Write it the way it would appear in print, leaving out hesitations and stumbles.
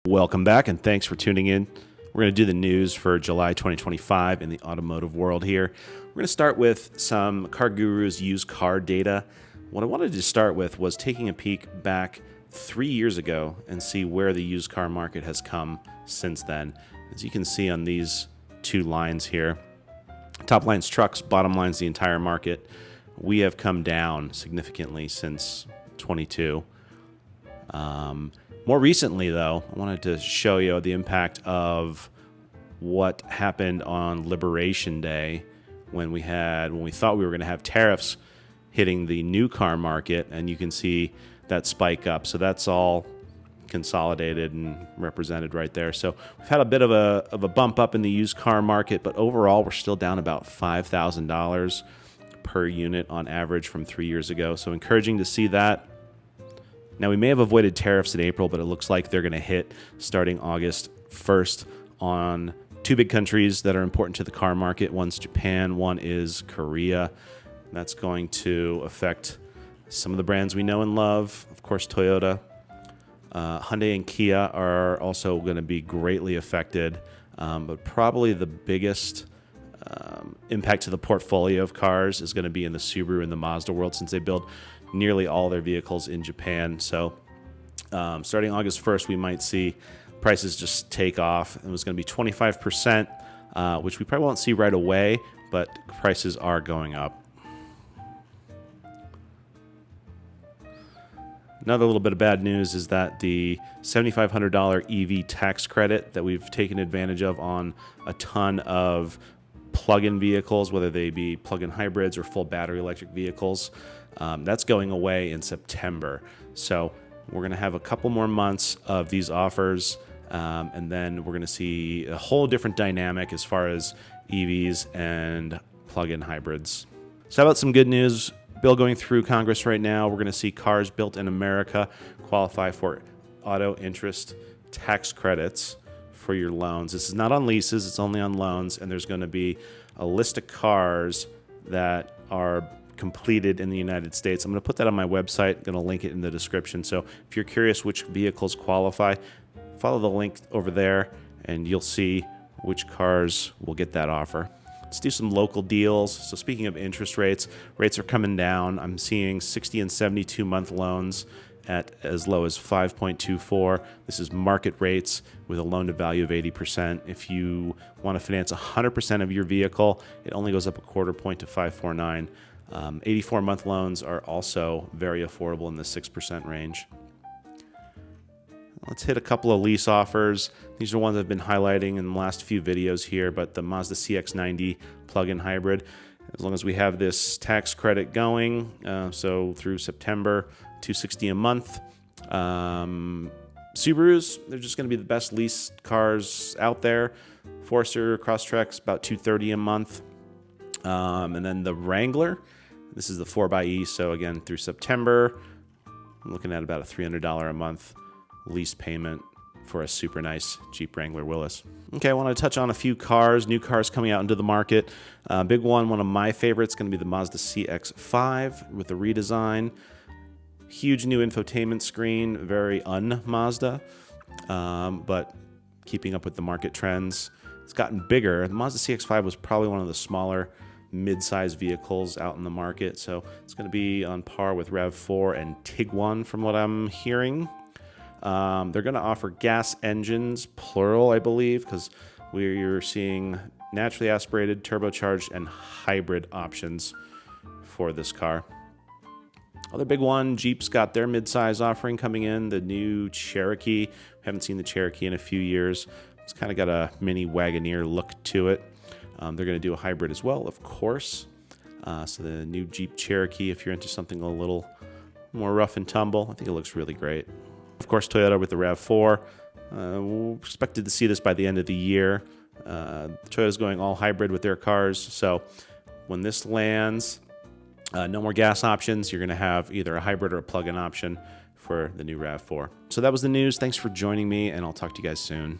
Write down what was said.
Welcome back, and thanks for tuning in. We're going to do the news for July 2025 in the automotive world here. We're going to start with some Car Guru's used car data. What I wanted to start with was taking a peek back 3 years ago and see where the used car market has come since then. As you can see on these two lines here, top line's trucks, bottom line's the entire market. We have come down significantly since 22. More recently, though, I wanted to show you the impact of what happened on Liberation Day when we thought we were going to have tariffs hitting the new car market, and you can see that spike up. So that's all consolidated and represented right there. So we've had a bit of a bump up in the used car market, but overall we're still down about $5,000 per unit on average from 3 years ago. So encouraging to see that. Now, we may have avoided tariffs in April, but it looks like they're going to hit starting August 1st on two big countries that are important to the car market. One's Japan, one is Korea. That's going to affect some of the brands we know and love. Of course, Toyota, Hyundai, and Kia are also going to be greatly affected, but probably the biggest impact to the portfolio of cars is going to be in the Subaru and the Mazda world, since they build nearly all their vehicles in Japan. So starting August 1st, we might see prices just take off. It was going to be 25%, which we probably won't see right away, but prices are going up. Another little bit of bad news is that the $7,500 EV tax credit that we've taken advantage of on a ton of plug-in vehicles, whether they be plug-in hybrids or full battery electric vehicles, that's going away in September. So we're going to have a couple more months of these offers, and then we're going to see a whole different dynamic as far as EVs and plug-in hybrids. So how about some good news? Bill going through Congress right now. We're going to see cars built in America qualify for auto interest tax credits for your loans. This is not on leases, it's only on loans, and there's going to be a list of cars that are completed in the United States. I'm going to put that on my website. I'm going to link it in the description. So if you're curious which vehicles qualify, follow the link over there and you'll see which cars will get that offer. Let's do some local deals. So speaking of interest rates, rates are coming down. I'm seeing 60 and 72-month loans at as low as 5.24. This is market rates with a loan to value of 80%. If you want to finance 100% of your vehicle, it only goes up a quarter point to 549. 84-month loans are also very affordable in the 6% range. Let's hit a couple of lease offers. These are ones I've been highlighting in the last few videos here, but the Mazda CX-5 plug-in hybrid, as long as we have this tax credit going, so through September, $260 a month. Subarus, they're just going to be the best lease cars out there. Forester, Crosstrek, about $230 a month. And then the Wrangler, this is the 4xe, so again, through September, I'm looking at about a $300 a month lease payment for a super nice Jeep Wrangler Willys. Okay, I want to touch on a few cars, new cars coming out into the market. Big one of my favorites, going to be the Mazda CX-5 with the redesign. Huge new infotainment screen, very un-Mazda, but keeping up with the market trends. It's gotten bigger. The Mazda CX-5 was probably one of the smaller mid-size vehicles out in the market, so it's going to be on par with RAV4 and Tiguan from what I'm hearing. They're going to offer gas engines, plural, I believe, because we're seeing naturally aspirated, turbocharged, and hybrid options for this car. Other big one, Jeep's got their mid-size offering coming in, the new Cherokee. Haven't seen the Cherokee in a few years. It's kind of got a mini Wagoneer look to it. They're going to do a hybrid as well, of course. So the new Jeep Cherokee, if you're into something a little more rough and tumble, I think it looks really great. Of course, Toyota with the RAV4. We're expected to see this by the end of the year. Toyota's going all hybrid with their cars. So when this lands, no more gas options. You're going to have either a hybrid or a plug-in option for the new RAV4. So that was the news. Thanks for joining me, and I'll talk to you guys soon.